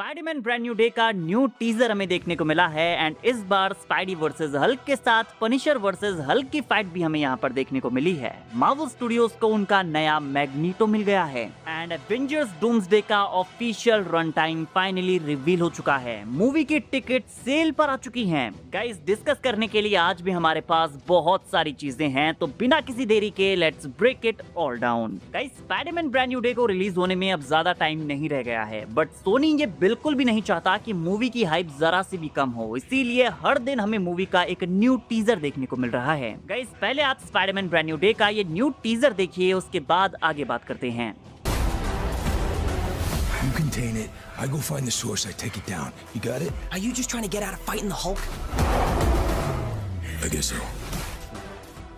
Spiderman brand new day का new teaser हमें देखने को मिला है एंड इस बार स्पाइडी वर्सेस हल्क के साथ पनिशर वर्सेस हल्क की फाइट भी हमें यहाँ पर देखने को मिली है। मार्वल स्टूडियोज को उनका नया मैग्नीटो मिल गया है एंड एवेंजर्स डूम्सडे का official run time finally reveal हो चुका है। मूवी की टिकट सेल पर आ चुकी हैं। गाइस डिस्कस करने के लिए आज भी हमारे पास बहुत सारी चीजें हैं, तो बिना किसी देरी के let's break it all down. Guys Spiderman brand new day को रिलीज होने में अब ज्यादा टाइम नहीं रह गया है, बट सोनी ये बिल्कुल भी नहीं चाहता कि मूवी की हाइप जरा सी भी कम हो, इसीलिए हर दिन हमें मूवी का एक न्यू टीजर देखने को मिल रहा है। गाइस पहले आप स्पाइडरमैन ब्रांड न्यू डे का ये न्यू टीजर देखिए, उसके बाद आगे बात करते हैं। You contain it. I go find the source. I take it down. You got it? Are you just trying to get out of fighting the Hulk? I guess so.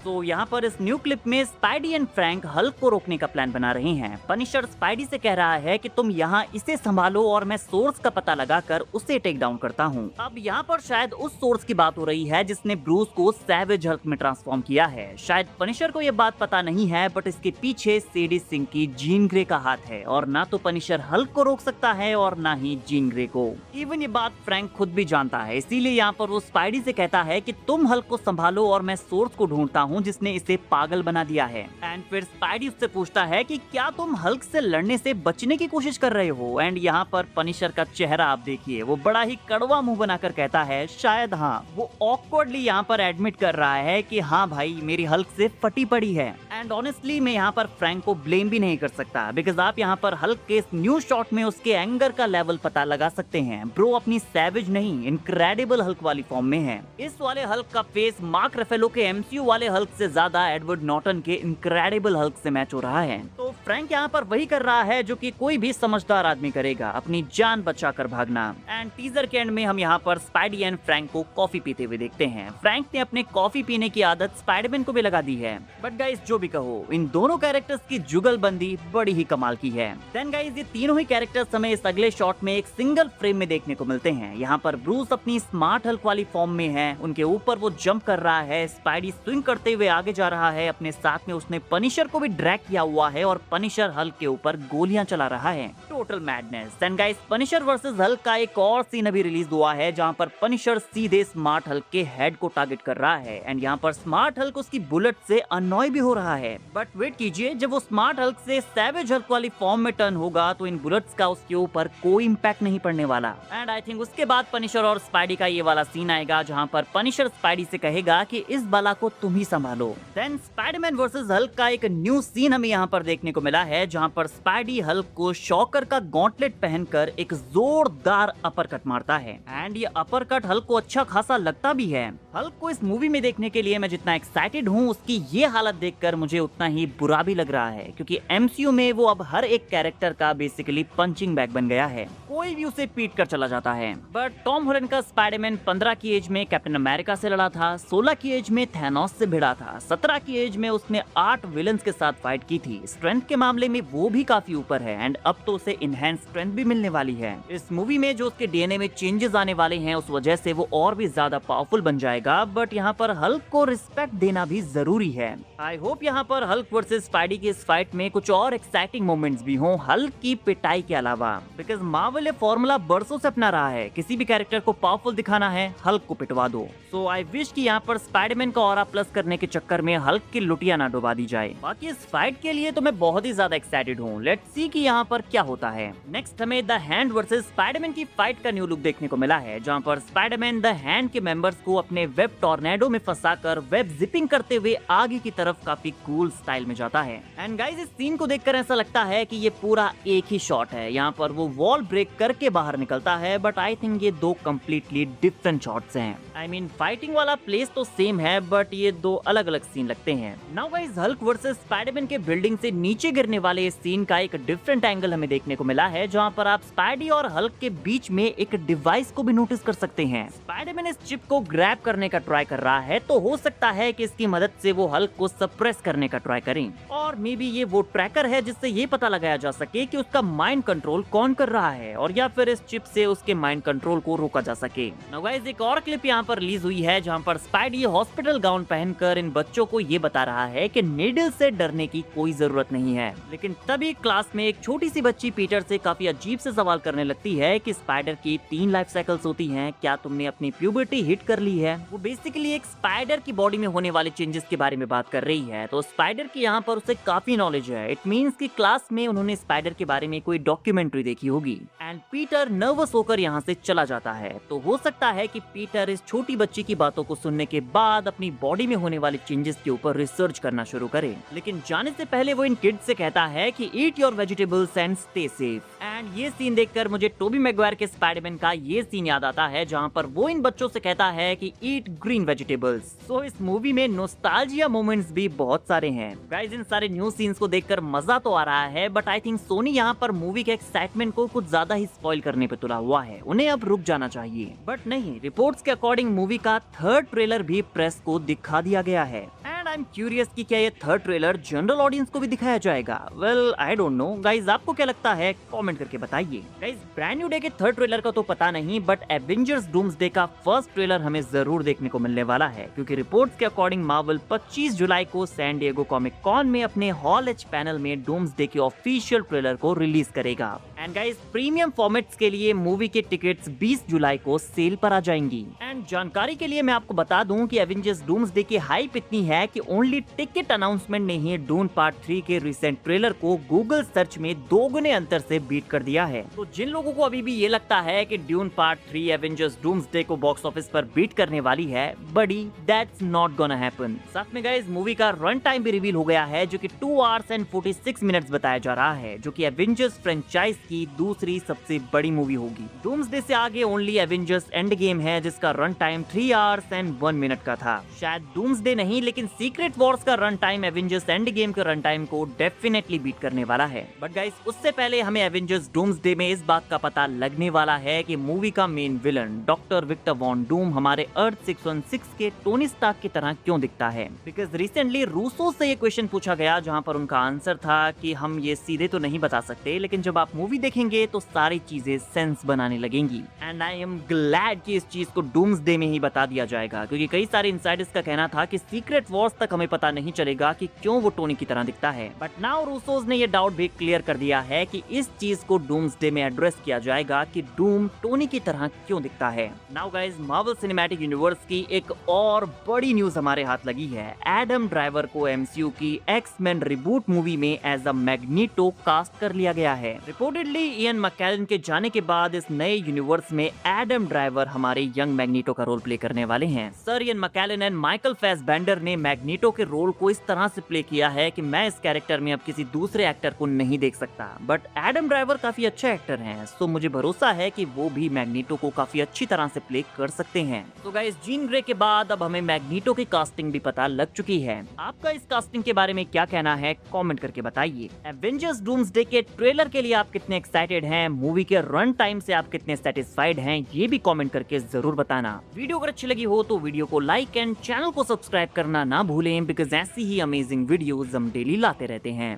तो यहाँ पर इस न्यू क्लिप में spidey and Frank Hulk को रोकने का plan बना रहे हैं। पनिशर स्पाइडी से कह रहा है कि तुम यहाँ इसे संभालो और मैं सोर्स का पता लगाकर उसे टेक डाउन करता हूँ। अब यहाँ पर शायद उस सोर्स की बात हो रही है जिसने ब्रूस को सैवेज हल्क में ट्रांसफॉर्म किया है। शायद पनिशर को ये बात पता नहीं है, बट इसके पीछे सेडी सिंह की जीन ग्रे का हाथ है और ना तो पनिशर हल्क को रोक सकता है और ना ही जीन ग्रे को। इवन ये बात फ्रैंक खुद भी जानता है, इसीलिए यहाँ पर वो स्पाइडी से कहता है कि तुम हल्क को संभालो और मैं सोर्स को ढूंढता हूँ जिसने इसे पागल बना दिया है। एंड फिर स्पाइडी उससे पूछता है कि क्या तुम हल्क से लड़ने से बचने की कोशिश कर रहे हो। एंड यहाँ पर पनिशर का चेहरा आप देखिए, वो बड़ा ही कड़वा मुंह बनाकर कहता है शायद हाँ। वो ऑकवर्डली यहाँ पर एडमिट कर रहा है कि हाँ भाई मेरी हल्क से फटी पड़ी है। एंड ऑनेस्टली मैं यहाँ पर फ्रैंक को ब्लेम भी नहीं कर सकता, बिकॉज आप यहाँ पर हल्क के इस न्यू शॉट में उसके एंगर का लेवल पता लगा सकते हैं। ब्रो अपनी सैवेज नहीं इनक्रेडिबल हल्क वाली फॉर्म में है। इस वाले हल्क का फेस मार्क रेफेलो के एमसीयू वाले हल्क से ज्यादा एडवर्ड नॉर्टन के इनक्रेडिबल हल्क से मैच हो रहा है। तो फ्रैंक यहाँ पर वही कर रहा है जो कि कोई भी समझदार आदमी करेगा, अपनी जान बचाकर भागना। एंड टीजर के एंड में हम यहाँ पर स्पाइडी एंड फ्रैंक को कॉफी पीते हुए देखते हैं। फ्रैंक ने अपने कॉफी पीने की आदत स्पाइडरमैन को भी लगा दी है। बट गाइस जो भी कहो, इन दोनों कैरेक्टर्स की जुगलबंदी बड़ी ही कमाल की है। देन गाइस ये तीनों ही कैरेक्टर्स हमें इस अगले शॉट में एक सिंगल फ्रेम में देखने को मिलते हैं। यहाँ पर ब्रूस अपनी स्मार्ट हल्क वाली फॉर्म में है, उनके ऊपर वो जंप कर रहा है, स्पाइडी स्विंग करते हुए आगे जा रहा है, अपने साथ में उसने पनिशर को भी ड्रैग किया हुआ है और पनिशर हल्क के ऊपर गोलियां चला रहा है। Total madness. And guys Punisher versus Hulk का एक और सीन अभी रिलीज हुआ है जहां पर पनिशर सीधे स्मार्ट हल्क के हेड को टारगेट कर रहा है एंड यहां पर स्मार्ट हल्क उसकी बुलेट से अनॉय भी हो रहा है। बट वेट कीजिए, जब वो स्मार्ट हल्क से सैवेज हल्क वाली फॉर्म में टर्न होगा तो इन बुलेट्स का उसके ऊपर कोई इंपैक्ट नहीं पड़ने वाला। एंड आई थिंक उसके बाद पनिशर और स्पाइडी का ये वाला सीन आएगा जहां पर पनिशर स्पाइडी से कहेगा कि इस बाला को तुम ही संभालो। देन स्पाइडरमैन वर्सेस हल्क का एक न्यू सीन हमें यहाँ पर देखने को मिला है जहाँ पर स्पाइडी हल्क को शॉकर का गॉन्टलेट पहनकर एक जोरदार अपरकट मारता है एंड ये अपरकट हल्क को अच्छा खासा लगता भी है। हल्क को इस मूवी में देखने के लिए मैं जितना एक्साइटेड हूँ, उसकी ये हालत देखकर मुझे उतना ही बुरा भी लग रहा है, क्योंकि एमसीयू में वो अब हर एक कैरेक्टर का बेसिकली पंचिंग बैग बन गया है। कोई भी उसे पीट कर चला जाता है। बट टॉम हॉलैंड का स्पाइडरमैन 15 की एज में कैप्टन अमेरिका से लड़ा था, 16 की एज में थैनोस से भिड़ा था, 17 की एज में उसने 8 विलन्स के साथ फाइट की थी। स्ट्रेंथ के मामले में वो भी काफी ऊपर है एंड अब तो उसे इनहेंस स्ट्रेंथ भी मिलने वाली है। इस मूवी में जो उसके डीएनए में चेंजेस आने वाले हैं उस वजह से वो और भी ज्यादा पावरफुल बन जाएगा। बट यहाँ पर हल्क को रिस्पेक्ट देना भी जरूरी है। आई होप यहाँ पर हल्क वर्सेस स्पाइडी की इस फाइट में कुछ और एक्साइटिंग मोमेंट्स भी हों हल्क की पिटाई के अलावा, बिकॉज मार्वल ये फॉर्मूला बरसों से अपना रहा है, किसी भी कैरेक्टर को पावरफुल दिखाना है हल्क को पिटवा दो। सो आई विश कि यहाँ पर स्पाइडरमैन का ऑरा प्लस करने के चक्कर में हल्क की लुटिया ना डुबा दी जाए। बाकी इस फाइट के लिए तो मैं बहुत ही ज्यादा एक्साइटेड हूँ। लेट्स सी कि यहाँ पर क्या होता है। नेक्स्ट हमें द हैंड वर्सेस स्पाइडरमैन की फाइट का न्यू लुक देखने को मिला है जहाँ पर स्पाइडरमैन द हैंड के मेंबर्स को अपने वेब टॉर्नेडो में फंसाकर वेब जिपिंग करते हुए आगे की तरफ काफी कूल स्टाइल में जाता है। एंड गाइस इस सीन को देखकर ऐसा लगता है कि ये पूरा एक ही शॉट है। यहाँ पर वो वॉल ब्रेक करके बाहर निकलता है, बट आई थिंक ये दो कम्प्लीटली डिफरेंट शॉट्स हैं। आई मीन फाइटिंग वाला प्लेस तो सेम है, बट ये दो अलग अलग सीन लगते हैं। Now guys Hulk versus Spiderman के बिल्डिंग से नीचे गिरने वाले इस सीन का एक डिफरेंट एंगल हमें देखने को मिला है जहां पर आप स्पाइडी और हल्क के बीच में एक डिवाइस को भी नोटिस कर सकते हैं। स्पाइडरमैन इस चिप को ग्रैब करने का ट्राई कर रहा है, तो हो सकता है कि इसकी मदद से वो हल्क को सप्रेस करने का ट्राई करें। और मे बी ये वो ट्रैकर है जिससे ये पता लगाया जा सके कि उसका माइंड कंट्रोल कौन कर रहा है, और या फिर इस चिप से उसके माइंड कंट्रोल को रोका जा सके। नाउ गाइस, एक और क्लिप यहाँ पर रिलीज हुई है जहाँ पर स्पाइडी हॉस्पिटल गाउन पहनकर इन बच्चों को ये बता रहा है कि नीडल से डरने की कोई जरूरत नहीं है। लेकिन तभी क्लास में एक छोटी सी बच्ची पीटर से काफी अजीब से सवाल करने लगती है कि स्पाइडर की 3 लाइफ साइकिल्स होती हैं, क्या तुमने अपनी प्यूबर्टी हिट कर ली है। वो बेसिकली एक स्पाइडर की बॉडी में होने वाले चेंजेस के बारे में बात कर रही है। तो स्पाइडर की यहाँ पर उसे काफी नॉलेज है। इट मीन्स कि क्लास में उन्होंने स्पाइडर के बारे में कोई डॉक्यूमेंट्री देखी होगी। एंड पीटर नर्वस होकर यहाँ से चला जाता है। तो हो सकता है कि पीटर इस छोटी बच्ची की बातों को सुनने के बाद अपनी बॉडी में होने वाले चेंजेस के ऊपर रिसर्च करना शुरू करे। लेकिन जाने से पहले वो इन किड्स से कहता है कि eat your vegetables and stay safe. And ये सीन देखकर मुझे टोबी मैगवायर के स्पाइडरमैन का ये सीन याद आता है जहाँ पर वो इन बच्चों से कहता है कि ईट ग्रीन वेजिटेबल्स। सो इस मूवी में नॉस्टैल्जिया मोमेंट्स भी बहुत सारे हैं। गाइस, इन सारे न्यू सीन्स को देखकर मजा तो आ रहा है, बट आई थिंक सोनी यहाँ पर मूवी के एक्साइटमेंट को कुछ ज्यादा ही स्पॉइल करने पे तुला हुआ है। उन्हें अब रुक जाना चाहिए। बट नहीं, रिपोर्ट्स के अकॉर्डिंग मूवी का 3rd ट्रेलर भी प्रेस को दिखा दिया गया है। एंड आई एम क्यूरियस कि क्या ये 3rd ट्रेलर जनरल ऑडियंस को भी दिखाया जाएगा। Well, I don't know. Guys, आपको क्या लगता है कमेंट करके बताइए। गाइस, ब्रांड न्यू डे के 3rd ट्रेलर का तो पता नहीं, बट एवेंजर्स डूम्सडे का 1st ट्रेलर हमें जरूर देखने को मिलने वाला है, क्योंकि रिपोर्ट्स के अकॉर्डिंग मार्वल 25 जुलाई को सैन डिएगो कॉमिक कॉन में अपने हॉल एच पैनल में डूम्सडे के ऑफिशियल ट्रेलर को रिलीज करेगा। एंड गाइस, प्रीमियम फॉर्मेट्स के लिए मूवी के टिकट्स 20 जुलाई को सेल पर आ जाएंगी। एंड जानकारी के लिए मैं आपको बता दूं कि एवेंजर्स डूम्सडे की हाइप इतनी है कि ओनली टिकट अनाउंसमेंट ने ही डून पार्ट 3 के रिसेंट ट्रेलर को गूगल सर्च में 2 गुने अंतर से बीट कर दिया है। तो जिन लोगों को अभी भी ये लगता है कि ड्यून पार्ट 3 एवेंजर्स डूम्सडे को बॉक्स ऑफिस पर बीट करने वाली है, बड़ी दैट्स नॉट गोना हैपन। साथ में गाइस, मूवी का रन टाइम भी रिवील हो गया है, जो कि 2 आवर्स एंड 46 मिनट्स बताया जा रहा है, जो कि एवेंजर्स फ्रेंचाइज की दूसरी सबसे बड़ी मूवी होगी। डूम्सडे से आगे ओनली एवेंजर्स एंड गेम है, जिसका run time 3 hours and 1 minute का था। शायद डूम्सडे नहीं, लेकिन सीक्रेट वॉर्स का run time Avengers end game के रन टाइम को डेफिनेटली बीट करने वाला है। बट गाइस, उससे पहले हमें एवेंजर्स डूम्सडे में इस बात का पता लगने वाला है कि मूवी का main villain doctor Victor von Doom हमारे अर्थ 616 के टोनी स्टार्क की तरह क्यों दिखता है। बिकॉज रिसेंटली रूसो से ये क्वेश्चन पूछा गया, जहाँ पर उनका आंसर था कि हम ये सीधे तो नहीं बता सकते, लेकिन जब आप मूवी देखेंगे तो सारी चीजें सेंस बनाने लगेंगी। एंड आई एम ग्लैड कि इस चीज को डूम्सडे में ही बता दिया जाएगा, क्योंकि कई सारे इनसाइडर्स का कहना था कि सीक्रेट वॉर्स तक हमें पता नहीं चलेगा कि क्यों वो टोनी की तरह दिखता है। बट नाउ रूसोस ने ये डाउट भी क्लियर कर दिया है कि इस चीज को डूम्सडे में एड्रेस किया जाएगा कि डूम टोनी की तरह क्यों दिखता है। Now guys, Marvel cinematic universe की एक और बड़ी न्यूज हमारे हाथ लगी है। एडम ड्राइवर को एमसीयू की एक्स-मैन रिबूट मूवी में एज अ मैग्नीटो कास्ट कर लिया गया है। रिपोर्टेडली इयन मैकेलन के जाने के बाद इस नए यूनिवर्स में एडम ड्राइवर हमारे यंग मैग्नीटो का रोल प्ले करने वाले हैं। Sir Ian McKellen and Michael Fassbender ने मैग्नीटो के रोल को इस तरह से प्ले किया है कि मैं इस कैरेक्टर में अब किसी दूसरे एक्टर को नहीं देख सकता। बट एडम ड्राइवर काफी अच्छे एक्टर हैं, सो मुझे भरोसा है कि वो भी मैग्नीटो को काफी अच्छी तरह से प्ले कर सकते हैं। तो गाइस, जीन ग्रे के बाद अब हमें मैग्नीटो की कास्टिंग भी पता लग चुकी है। आपका इस कास्टिंग के बारे में क्या कहना है कमेंट करके बताइए। एवेंजर्स डूम्सडे के ट्रेलर के लिए आप कितने एक्साइटेड हैं, मूवी के रन टाइम से आप कितने सेटिस्फाइड हैं, ये भी कमेंट करके जरूर बताना। वीडियो अगर अच्छी लगी हो तो वीडियो को लाइक एंड चैनल को सब्सक्राइब करना ना भूलें, बिकॉज ऐसी ही अमेजिंग वीडियोस हम डेली लाते रहते हैं।